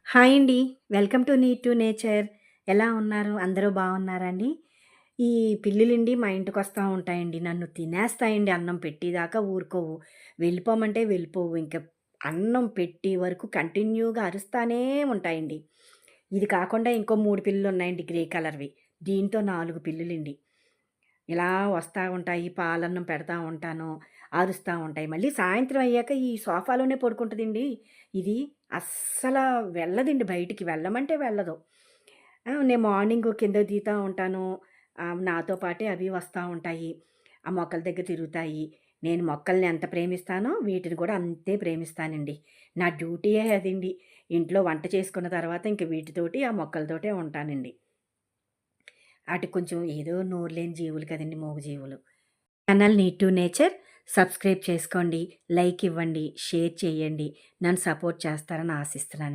Hi అండి. Welcome to need to nature. ఎలా ఉన్నారు? అందరూ బాగున్నారా అండి? ఈ పిల్లులండి మా ఇంటికొస్తా ఉంటాయండి. నన్ను తినేస్తాయండి అన్నం పెట్టేదాకా ఊరుకోవు. వెళ్ళిపోమంటే వెళ్ళిపోవు. అన్నం పెట్టే వరకు కంటిన్యూగా అరుస్తానే ఉంటాయండి. ఇది కాకుండా ఇంకో 3 పిల్లులున్నాయండి గ్రే కలర్‌వి. దీంతో 4 పిల్లులండి. ఇలా వస్తా ఉంటాయి. పాలన్నం పెడతా ఉంటాను. అరుస్తా ఉంటాయి. మళ్ళీ సాయంత్రం అయ్యాక ఈ సోఫాలోనే పడుకుంటదండి. ఇది అస్సల వెళ్ళదండి బయటికి. వెళ్ళమంటే వెళ్ళదు. నేను మార్నింగు కిందకి దిగుతా ఉంటాను. నాతో పాటే అవి వస్తా ఉంటాయి. ఆ మొక్కల దగ్గర తిరుగుతాయి. నేను మొక్కల్ని ఎంత ప్రేమిస్తానో వీటిని కూడా అంతే ప్రేమిస్తానండి. నా డ్యూటీయే అదండి. ఇంట్లో వంట చేసుకున్న తర్వాత ఇంక వీటితోటి, ఆ మొక్కలతోటే ఉంటానండి. ఆటికి కొంచెం ఏదో నోరు లేని జీవులు కదండీ! మూగజీవులు. Channel need to nature subscribe చేసుకోండి. లైక్ ఇవ్వండి. షేర్ చేయండి. నన్ను సపోర్ట్ చేస్తారని ఆశిస్తున్నాను.